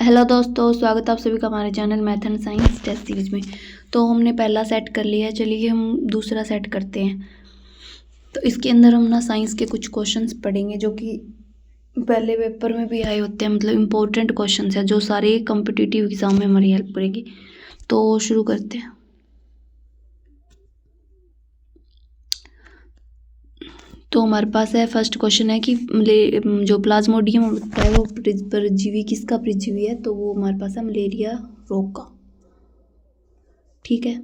Hello दोस्तों, स्वागत है आप सभी का हमारे channel math and science test series में। तो हमने पहला सेट कर लिया है, चलिए हम दूसरा सेट करते हैं। तो इसके अंदर हम ना साइंस के कुछ क्वेश्चंस पढ़ेंगे जो कि पहले पेपर में भी आए होते हैं, मतलब इम्पोर्टेंट क्वेश्चंस है जो सारे कॉम्पिटिटिव एग्जाम में हमारी हेल्प करेगी। तो शुरू करते हैं। तो हमारे पास है फर्स्ट क्वेश्चन है कि जो प्लाज्मोडियम होता है वो परजीवी किसका परजीवी है। तो वो हमारे पास है मलेरिया रोग का। ठीक है।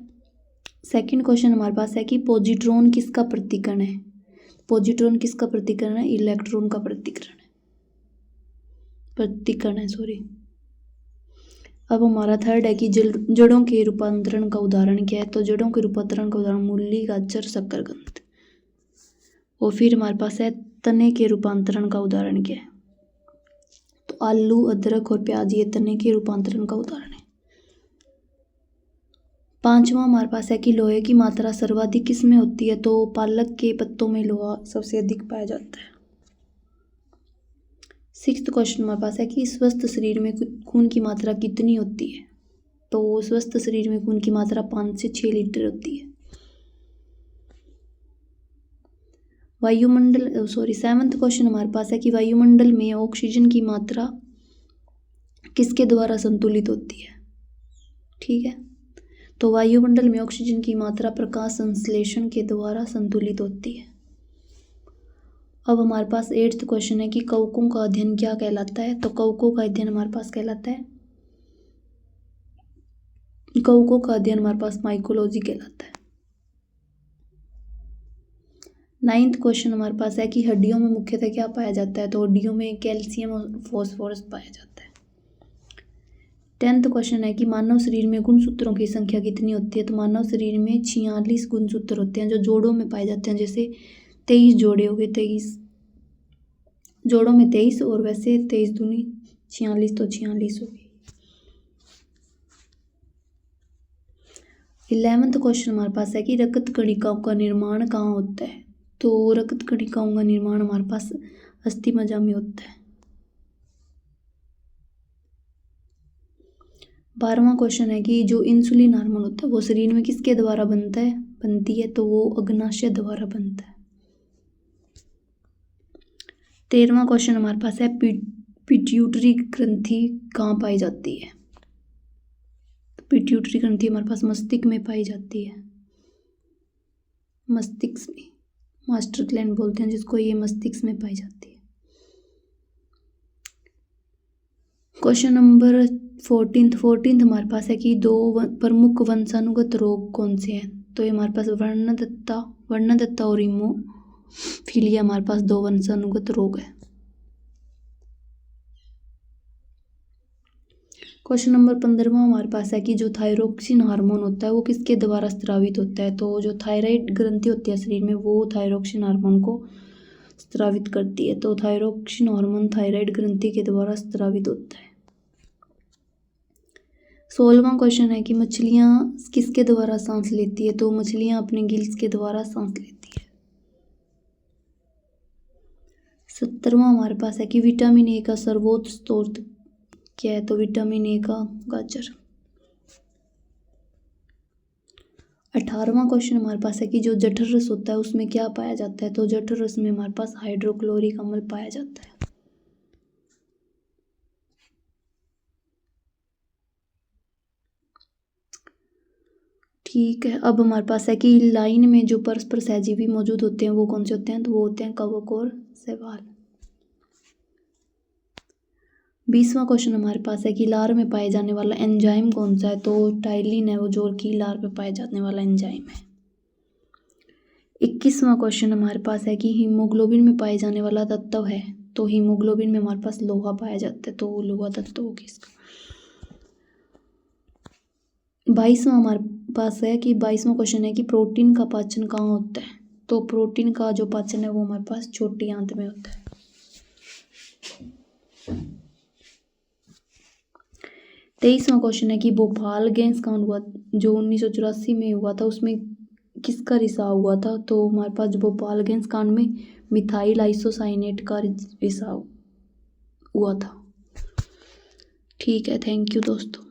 सेकंड क्वेश्चन हमारे पास है कि पॉजिट्रॉन किसका प्रतिकरण है। पॉजिट्रॉन किसका प्रतिकरण है? इलेक्ट्रॉन का प्रतिकरण है सॉरी। अब हमारा थर्ड है कि जड़ों के रूपांतरण का उदाहरण क्या है। तो जड़ों के रूपांतरण का उदाहरण मूली, गाजर, शकरकंद। और फिर हमारे पास है तने के रूपांतरण का उदाहरण क्या है। तो आलू, अदरक और प्याज ये तने के रूपांतरण का उदाहरण है। पांचवा हमारे पास है कि लोहे की मात्रा सर्वाधिक किस में होती है। तो पालक के पत्तों में लोहा सबसे अधिक पाया जाता है। सिक्स्थ क्वेश्चन हमारे पास है कि स्वस्थ शरीर में खून की मात्रा कितनी होती है। तो स्वस्थ शरीर में खून की मात्रा 5 से 6 लीटर होती है। सेवंथ क्वेश्चन हमारे पास है कि वायुमंडल में ऑक्सीजन की मात्रा किसके द्वारा संतुलित होती है। ठीक है। तो वायुमंडल में ऑक्सीजन की मात्रा प्रकाश संश्लेषण के द्वारा संतुलित होती है। अब हमारे पास 8th क्वेश्चन है कि कवकों का अध्ययन क्या कहलाता है। तो कवकों का अध्ययन हमारे पास कहलाता है माइकोलॉजी कहलाता है। 9th क्वेश्चन हमारे पास है कि हड्डियों में मुख्यतः क्या पाया जाता है। तो हड्डियों में कैल्शियम और फॉस्फोरस पाया जाता है। 10th क्वेश्चन है कि मानव शरीर में गुणसूत्रों की संख्या कितनी होती है। तो मानव शरीर में 46 गुणसूत्र होते हैं जो जोड़ों में पाए जाते हैं। जैसे 23 जोड़े हो गए, 23 जोड़ों में 23 और वैसे 23 दूनी 46 तो 46 हो गई। 11th क्वेश्चन हमारे पास है कि रक्त कणिकाओं का निर्माण कहाँ होता है। तो रक्त कणिकाओं का निर्माण हमारे पास अस्थि मज्जा में होता है। 12वां क्वेश्चन है कि जो इंसुलिन हार्मोन होता है वो शरीर में किसके द्वारा बनती है। तो वो अग्नाशय द्वारा बनता है। 13वां क्वेश्चन हमारे पास है पिट्यूटरी ग्रंथि कहाँ पाई जाती है। पिट्यूटरी ग्रंथि हमारे पास मस्तिष्क में पाई जाती है। मस्तिष्क में मास्टर ग्लैंड बोलते हैं जिसको, ये मस्तिष्क में पाई जाती है। क्वेश्चन नंबर 14 हमारे पास है कि दो प्रमुख वंशानुगत रोग कौन से हैं। तो ये हमारे पास वर्णदत्ता और हीमोफीलिया हमारे पास दो वंशानुगत रोग है। क्वेश्चन नंबर 15 हमारे पास है कि जो थायरोक्सिन हार्मोन होता है वो किसके द्वारा स्रावित होता है। तो जो थायराइड ग्रंथि होती है शरीर में वो थायरोक्सिन हार्मोन को स्रावित करती है। तो थायरोक्सिन हार्मोन थायराइड ग्रंथि के द्वारा स्रावित होता है। 16वां क्वेश्चन है कि मछलियां किसके द्वारा सांस लेती है। तो मछलियां अपने गिल्स के द्वारा सांस लेती है। 17वां हमारे पास है कि विटामिन ए का सर्वोच्च स्रोत क्या है। तो विटामिन ए का गाजर। 18वां क्वेश्चन हमारे पास है कि जो जठर रस होता है उसमें क्या पाया जाता है। तो जठर रस में हमारे पास हाइड्रोक्लोरिक अम्ल पाया जाता है। ठीक है। अब हमारे पास है कि लाइन में जो परस्पर सहजीवी मौजूद होते हैं वो कौन से होते हैं। तो वो होते हैं कवक और शैवाल। 20वां क्वेश्चन हमारे पास है कि लार में पाए जाने वाला एंजाइम कौन सा है। तो टाइलिन है वो जो कि लार में पाए जाने वाला एंजाइम है। 21वां क्वेश्चन हमारे पास है कि हीमोग्लोबिन में पाए जाने वाला तत्व है। तो हीमोग्लोबिन में हमारे पास लोहा पाया जाता है। तो लोहा तत्व हो गया इसका। 22वां हमारे पास है कि 22वां क्वेश्चन है कि प्रोटीन का पाचन कहाँ होता है। तो प्रोटीन का जो पाचन है वो हमारे पास छोटी आंत में होता है। 23वां क्वेश्चन है कि भोपाल गैस कांड हुआ जो 1984 में हुआ था उसमें किसका रिसाव हुआ था। तो हमारे पास भोपाल गैस कांड में मिथाइल आइसोसाइनेट का रिसाव हुआ था। ठीक है, थैंक यू दोस्तों।